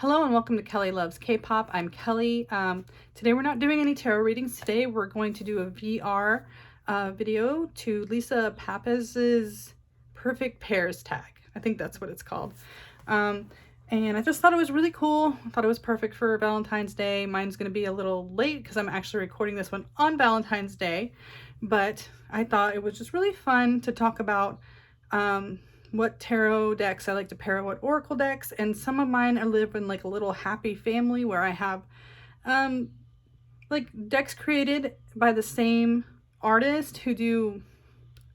Hello and welcome to Kelly Loves K-Pop. I'm Kelly. Today we're not doing any tarot readings. Today we're going to do a VR video to Lisa Papez's Perfect Pairs tag. I think that's what it's called. And I just thought it was really cool. I thought it was perfect for Valentine's Day. Mine's going to be a little late because I'm actually recording this one on Valentine's Day. But I thought it was just really fun to talk about what tarot decks I like to pair, what oracle decks, and some of mine I live in like a little happy family where I have like decks created by the same artist who do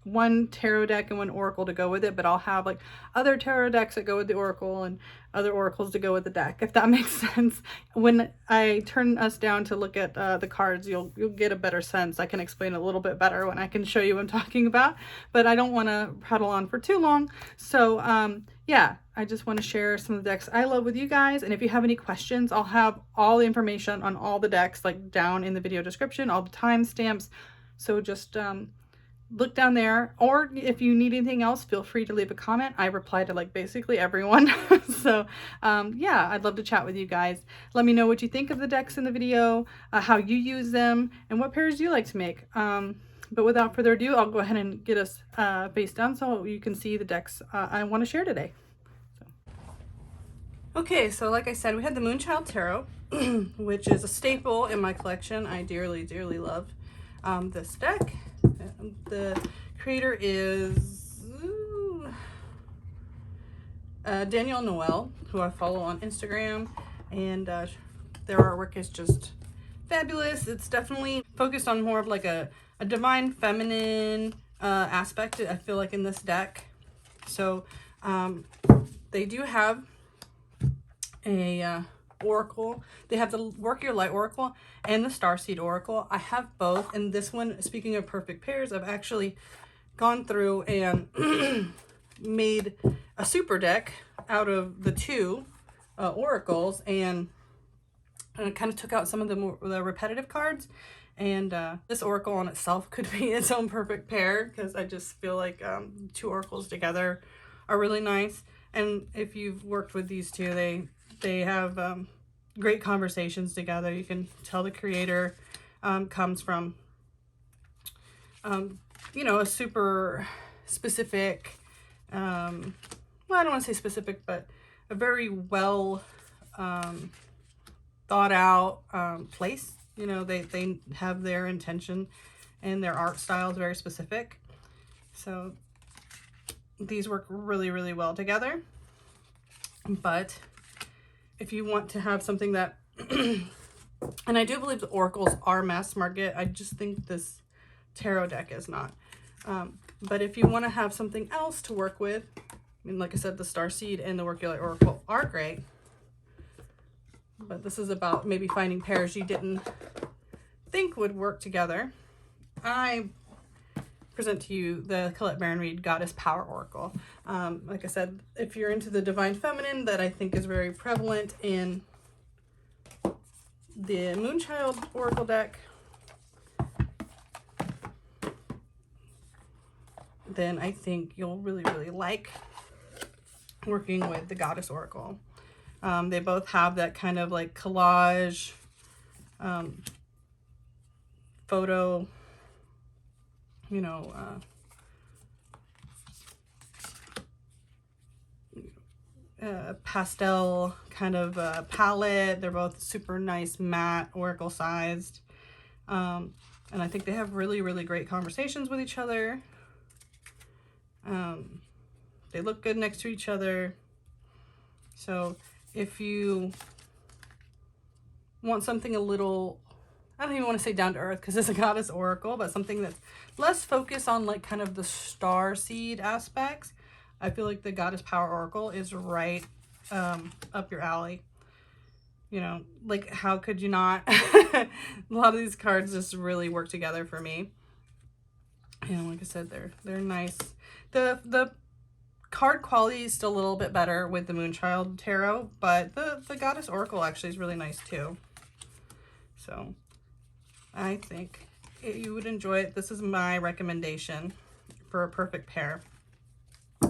one tarot deck and one oracle to go with it, but I'll have like other tarot decks that go with the oracle and other oracles to go with the deck, if that makes sense. When I turn us down to look at the cards, you'll get a better sense. I can explain it a little bit better when I can show you what I'm talking about, but I don't want to prattle on for too long. So yeah, I just want to share some of the decks I love with you guys, and if you have any questions, I'll have all the information on all the decks like down in the video description, all the timestamps. So just look down there, or if you need anything else, feel free to leave a comment. I reply to like basically everyone. So yeah, I'd love to chat with you guys. Let me know what you think of the decks in the video, how you use them, and what pairs you like to make. But without further ado, I'll go ahead and get us face down so you can see the decks I want to share today. Okay, so like I said, we had the Moonchild Tarot, which is a staple in my collection. I dearly, dearly love this deck. The creator is Danielle Noel, who I follow on Instagram, and their artwork is just fabulous. It's definitely focused on more of like a divine feminine aspect, I feel like, in this deck. So they do have a oracle. They have the Work Your Light Oracle and the Starseed Oracle. I have both, and this one, speaking of perfect pairs, I've actually gone through and made a super deck out of the two oracles, and I kind of took out some of the repetitive cards, and this oracle on itself could be its own perfect pair because I just feel like two oracles together are really nice. And if you've worked with these two, they have great conversations together. You can tell the creator comes from, you know, a super specific, well, I don't want to say specific, but a very well thought out place. You know, they have their intention and their art style is very specific. So these work really, really well together. But if you want to have something that, and I do believe the oracles are mass market, I just think this tarot deck is not. But if you want to have something else to work with, I mean, like I said, the Starseed and the Work Your Light Oracle are great. But this is about maybe finding pairs you didn't think would work together. I present to you the Colette Baron-Reid Goddess Power Oracle. Like I said, if you're into the divine feminine, that I think is very prevalent in the Moonchild Oracle deck, then I think you'll really, really like working with the Goddess Oracle. They both have that kind of like collage photo, you know, pastel kind of palette. They're both super nice matte oracle sized, and I think they have really, really great conversations with each other. They look good next to each other. So if you want something a little, I don't even want to say down to earth because it's a Goddess Oracle, but something that's less focused on like kind of the Starseed aspects, I feel like the Goddess Power Oracle is right up your alley. You know, like how could you not? A lot of these cards just really work together for me. And like I said, they're nice. The card quality is still a little bit better with the Moonchild Tarot, but the Goddess Oracle actually is really nice too. So I think you would enjoy it. This is my recommendation for a perfect pair.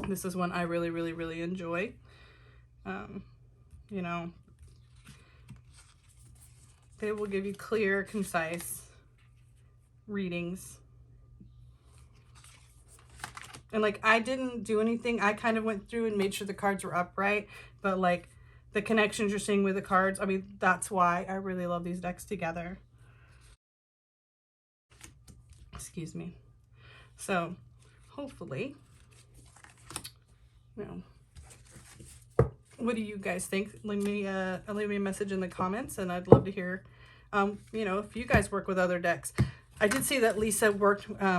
This is one I really, really, really enjoy. You know, They will give you clear, concise readings. And like, I didn't do anything. I kind of went through and made sure the cards were upright, but like the connections you're seeing with the cards, I mean, that's why I really love these decks together. Excuse me. So hopefully, you know, what do you guys think? Leave me a message in the comments, and I'd love to hear, you know, if you guys work with other decks. I did see that Lisa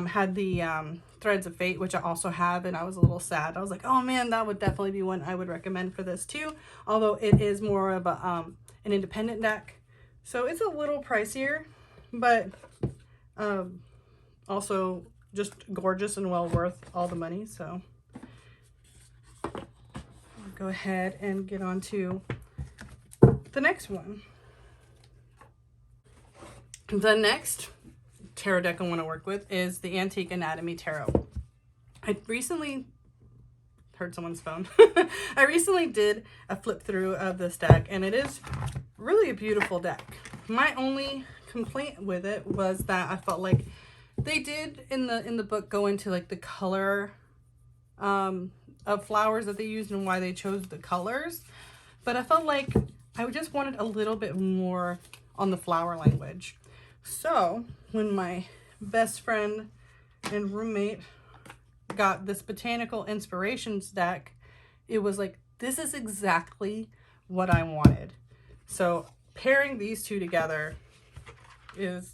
had the Threads of Fate, which I also have, and I was a little sad. I was like, oh man, that would definitely be one I would recommend for this too. Although it is more of a an independent deck, so it's a little pricier, but also just gorgeous and well worth all the money. So I'll go ahead and get on to the next one. The next tarot deck I want to work with is the Antique Anatomy Tarot. I recently heard someone's phone. I recently did a flip through of this deck, and it is really a beautiful deck. My only complaint with it was that I felt like they did in the book go into like the color of flowers that they used and why they chose the colors, but I felt like I just wanted a little bit more on the flower language. So when my best friend and roommate got this Botanical Inspirations deck, it was like, this is exactly what I wanted. So pairing these two together is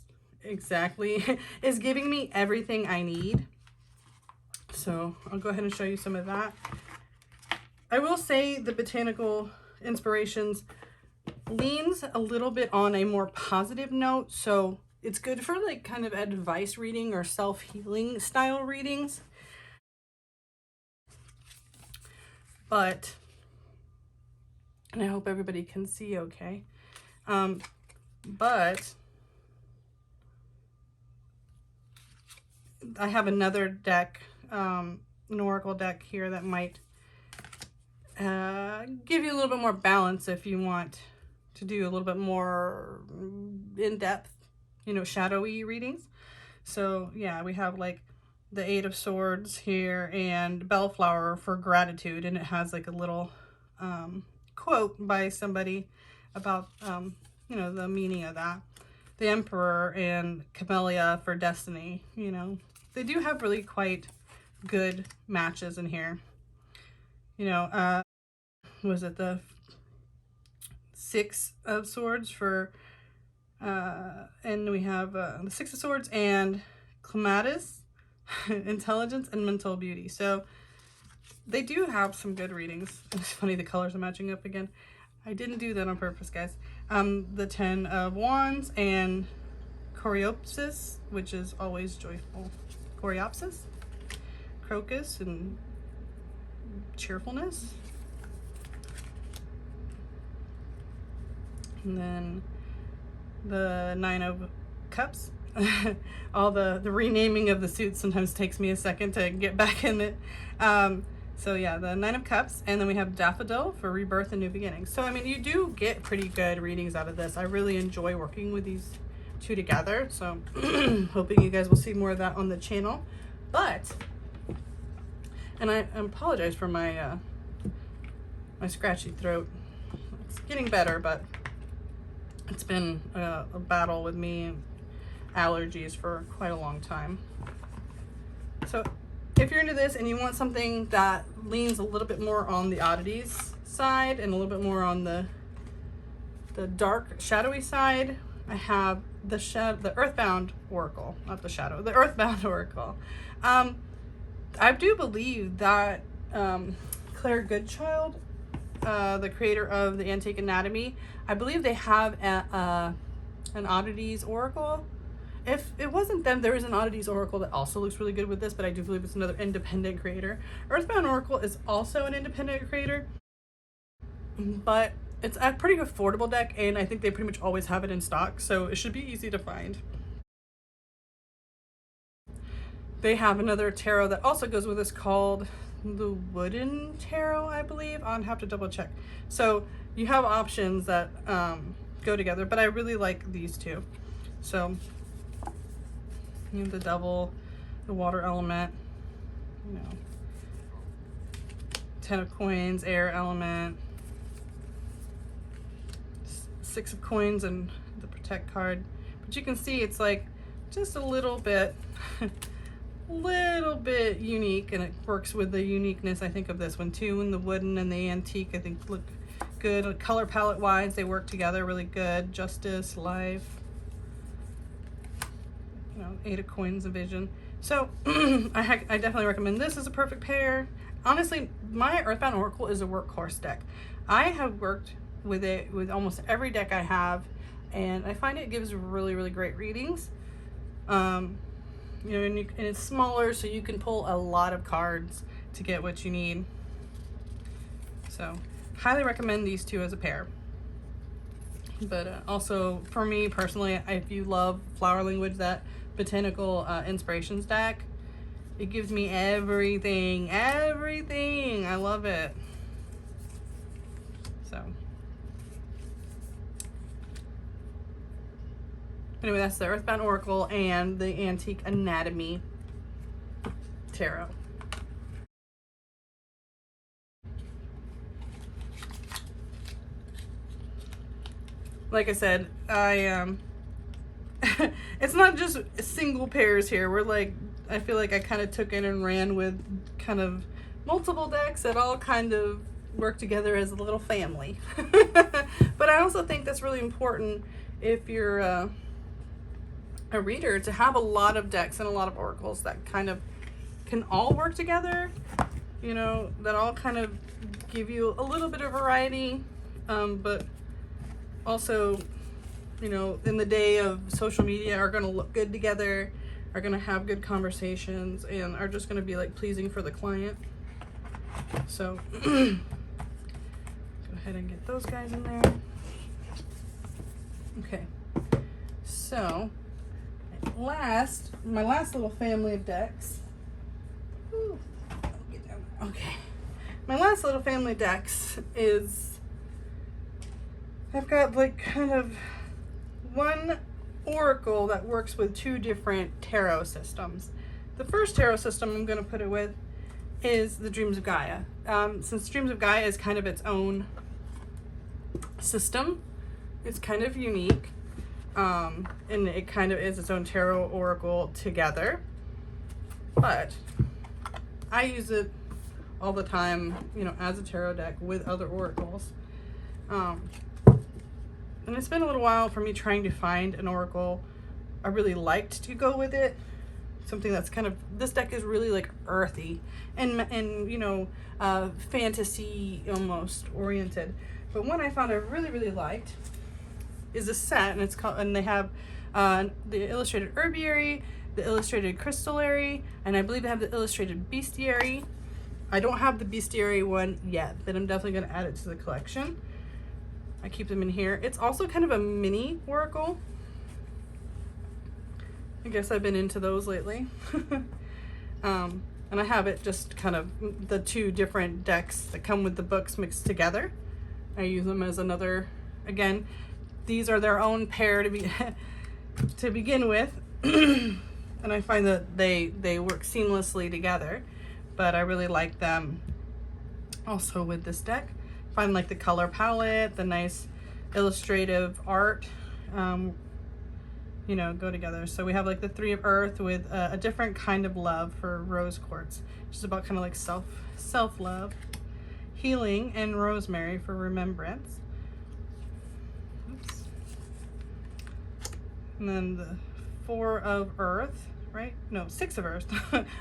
giving me everything I need. So I'll go ahead and show you some of that. I will say the Botanical Inspirations leans a little bit on a more positive note, so it's good for like kind of advice reading or self-healing style readings. But, and I hope everybody can see okay. But I have another deck, an Oracle deck here that might give you a little bit more balance if you want to do a little bit more in-depth, you know, shadowy readings. So yeah, we have like the Eight of Swords here and Bellflower for gratitude, and it has like a little quote by somebody about you know, the meaning of that. The Emperor and Camellia for destiny. You know, they do have really quite good matches in here. You know, was it the Six of Swords for and we have the Six of Swords and Clematis, intelligence and mental beauty. So they do have some good readings. It's funny, the colors are matching up again. I didn't do that on purpose, guys. The Ten of Wands and Coreopsis, which is always joyful. Coreopsis, Crocus, and cheerfulness. And then the Nine of Cups. All the renaming of the suits sometimes takes me a second to get back in it. So yeah, the Nine of Cups, and then we have Daffodil for rebirth and new beginnings. So I mean, you do get pretty good readings out of this. I really enjoy working with these two together, so hoping you guys will see more of that on the channel. But, and I apologize for my my scratchy throat. It's getting better, but it's been a battle with me and allergies for quite a long time. So if you're into this and you want something that leans a little bit more on the oddities side and a little bit more on the dark shadowy side, I have the Earthbound Oracle, not the Shadow, the Earthbound Oracle. I do believe that Claire Goodchild, the creator of the Antique Anatomy, I believe they have an Oddities Oracle. If it wasn't them, there is an Oddities Oracle that also looks really good with this, but I do believe it's another independent creator. Earthbound Oracle is also an independent creator, but it's a pretty affordable deck, and I think they pretty much always have it in stock, so it should be easy to find. They have another tarot that also goes with this called the Wooden Tarot, I believe. I'll have to double check. So you have options that go together, but I really like these two. So you have the Devil, the water element, you know, 10 of coins, air element, 6 of coins, and the protect card. But you can see it's like just a little bit unique, and it works with the uniqueness, I think, of this one too. And the wooden and the antique, I think, look good. Color palette wise, they work together really good. Justice, life, you know, 8 of coins, and vision. So I definitely recommend this as a perfect pair. Honestly, my Earthbound Oracle is a workhorse deck. I have worked with it with almost every deck I have, and I find it gives really, really great readings. You know, and it's smaller, so you can pull a lot of cards to get what you need. So highly recommend these two as a pair. But also for me personally, if you love flower language, that Botanical Inspirations deck, it gives me everything. I love it. So anyway, that's the Earthbound Oracle and the Antique Anatomy Tarot. Like I said, it's not just single pairs here. We're like, I feel like I kind of took it and ran with kind of multiple decks that all kind of work together as a little family. But I also think that's really important if you're a reader, to have a lot of decks and a lot of oracles that kind of can all work together, you know, that all kind of give you a little bit of variety, but also, you know, in the day of social media, are going to look good together, are going to have good conversations, and are just going to be like pleasing for the client. So go ahead and get those guys in there. Okay, so my last little family of decks. Ooh, get down there. Okay, my last little family of decks is, I've got like kind of one oracle that works with 2 different tarot systems. The first tarot system I'm going to put it with is the Dreams of Gaia. Since Dreams of Gaia is kind of its own system, it's kind of unique, and it kind of is its own tarot oracle together, but I use it all the time, you know, as a tarot deck with other oracles. And it's been a little while for me trying to find an oracle I really liked to go with it. Something that's kind of, this deck is really like earthy and you know, fantasy almost oriented. But one I found I really, really liked is a set, and it's called, and they have the illustrated Herbiary, the illustrated Crystallary, and I believe they have the illustrated Bestiary. I don't have the Bestiary one yet, but I'm definitely going to add it to the collection. I keep them in here. It's also kind of a mini oracle. I guess I've been into those lately. And I have it just kind of the 2 different decks that come with the books mixed together. I use them as another, again, these are their own pair to be to begin with. And I find that they work seamlessly together, but I really like them also with this deck. Find like the color palette, the nice illustrative art, you know, go together. So we have like the 3 of Earth with a different kind of love for rose quartz, which is about kind of like self-love, healing, and rosemary for remembrance. Oops. And then the 4 of Earth, right? No, 6 of Earth.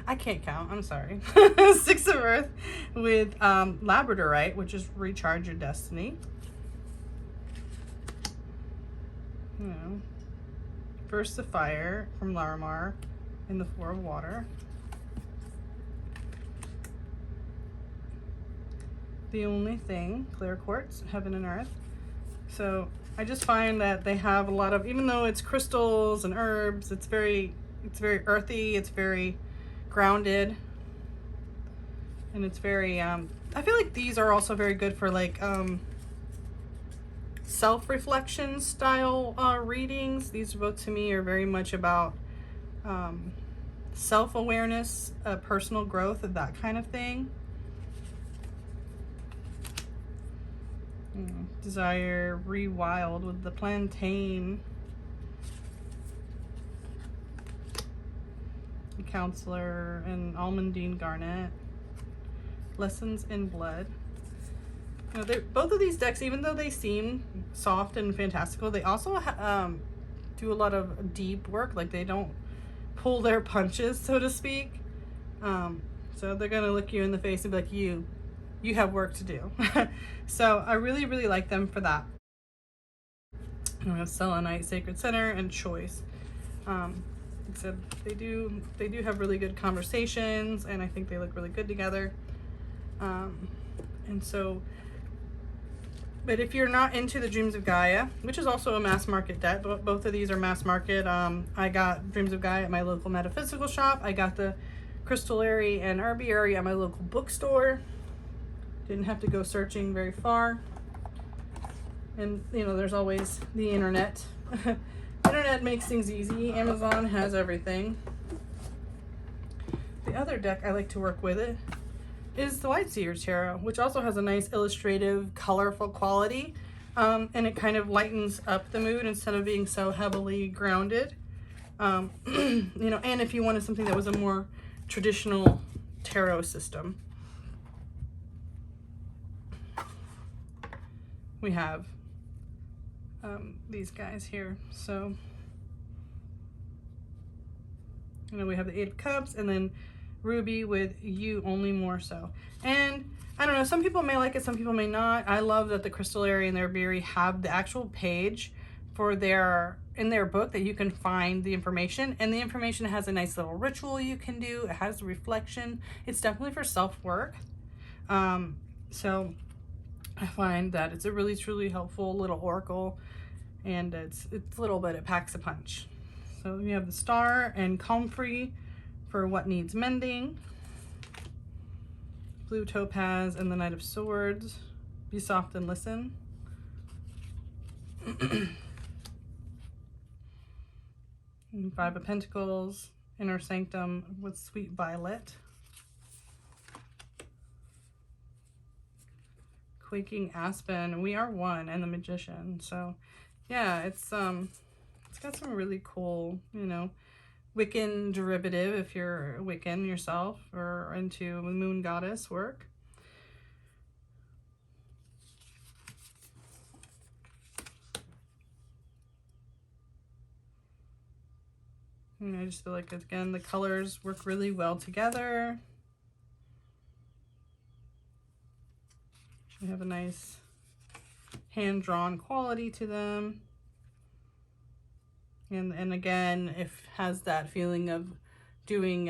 I can't count, I'm sorry. 6 of Earth with labradorite, which is recharge your destiny. You know, first the fire from Larimar in the 4 of water. The only thing, clear quartz, heaven and earth. So I just find that they have a lot of, even though it's crystals and herbs, it's very earthy, it's very grounded, and it's very I feel like these are also very good for like self-reflection style readings. These both to me are very much about self-awareness, personal growth, and that kind of thing. Desire Rewild with the plantain. The Counselor and Almondine Garnet. Lessons in Blood. You know, both of these decks, even though they seem soft and fantastical, they also do a lot of deep work. Like, they don't pull their punches, so to speak. So they're gonna look you in the face and be like, you have work to do. So I really, really like them for that. And we have Selenite, Sacred Center, and Choice. Like I said, they do have really good conversations, and I think they look really good together. And so, but if you're not into the Dreams of Gaia, which is also a mass market deck, but both of these are mass market. I got Dreams of Gaia at my local metaphysical shop. I got the Crystallary and Herbiary at my local bookstore. Didn't have to go searching very far. And you know, there's always the internet. Internet makes things easy. Amazon has everything. The other deck I like to work with is the White Seer Tarot, which also has a nice illustrative, colorful quality. And it kind of lightens up the mood instead of being so heavily grounded. You know, and if you wanted something that was a more traditional tarot system. We have these guys here. So, you know, we have the Eight of Cups and then Ruby with You Only More So. And I don't know, some people may like it, some people may not. I love that the Crystallary and their Herbiary have the actual page for in their book that you can find the information, and the information has a nice little ritual you can do. It has a reflection. It's definitely for self-work. So I find that it's a really truly helpful little oracle, and it's little, but it packs a punch. So we have the Star and Comfrey for what needs mending. Blue Topaz and the Knight of Swords. Be soft and listen. Five of Pentacles. Inner Sanctum with Sweet Violet. Quaking Aspen. We Are One and the Magician. So yeah, it's got some really cool, you know, Wiccan derivative if you're a Wiccan yourself or into moon goddess work. And I just feel like, again, the colors work really well together. They have a nice hand-drawn quality to them. And again, if has that feeling of doing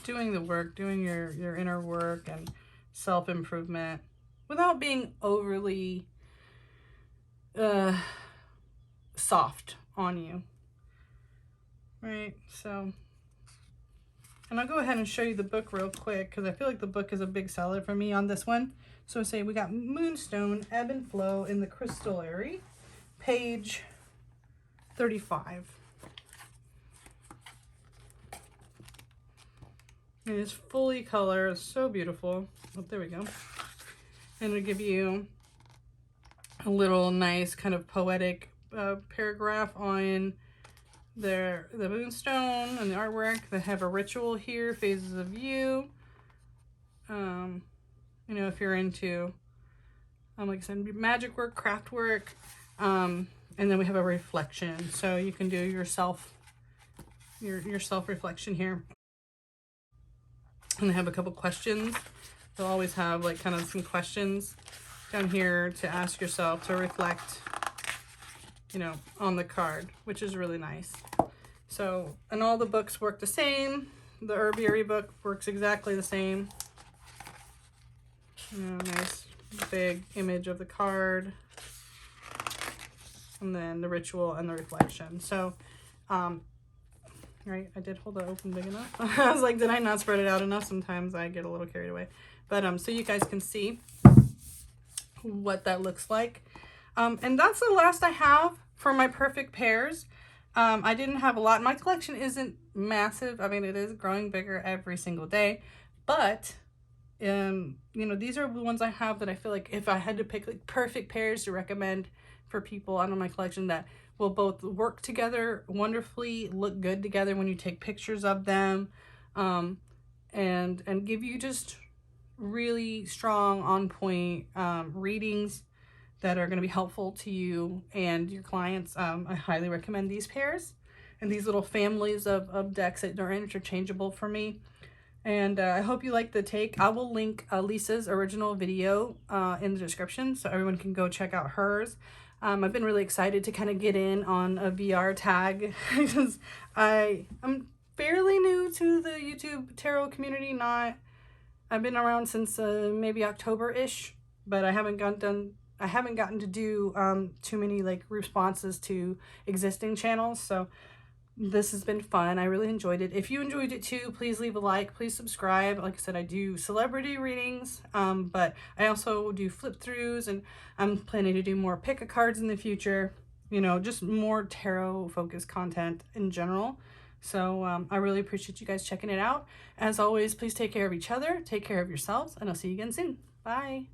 the work, doing your inner work and self-improvement without being overly soft on you. Right, so, and I'll go ahead and show you the book real quick because I feel like the book is a big seller for me on this one. So say we got Moonstone, Ebb and Flow in the Crystallary, page 35. It is fully color, it's so beautiful. Oh, there we go. And it'll give you a little nice kind of poetic paragraph on the moonstone and the artwork. They have a ritual here, phases of you. You know, if you're into, like I said, magic work, craft work, and then we have a reflection. So you can do your self-reflection here. And they have a couple questions. They'll always have like kind of some questions down here to ask yourself to reflect, you know, on the card, which is really nice. So, and all the books work the same. The Herbiary book works exactly the same. You know, nice big image of the card. And then the ritual and the reflection. So, right, I did hold that open big enough. I was like, did I not spread it out enough? Sometimes I get a little carried away. But so you guys can see what that looks like. And that's the last I have for my perfect pairs. I didn't have a lot. My collection isn't massive. I mean, it is growing bigger every single day, but you know, these are the ones I have that I feel like if I had to pick like perfect pairs to recommend for people out of my collection that will both work together wonderfully, look good together when you take pictures of them, and give you just really strong, on point readings that are going to be helpful to you and your clients. I highly recommend these pairs and these little families of decks that are interchangeable for me. And I hope you like the take. I will link Lisa's original video in the description so everyone can go check out hers. I've been really excited to kind of get in on a VR tag because I'm fairly new to the YouTube tarot community. I've been around since maybe October-ish, but I haven't gotten to do too many like responses to existing channels. So this has been fun. I really enjoyed it. If you enjoyed it too, please leave a like, please subscribe. Like I said, I do celebrity readings, but I also do flip throughs, and I'm planning to do more pick a cards in the future, you know, just more tarot focused content in general. So I really appreciate you guys checking it out. As always, please take care of each other, take care of yourselves, and I'll see you again soon. Bye.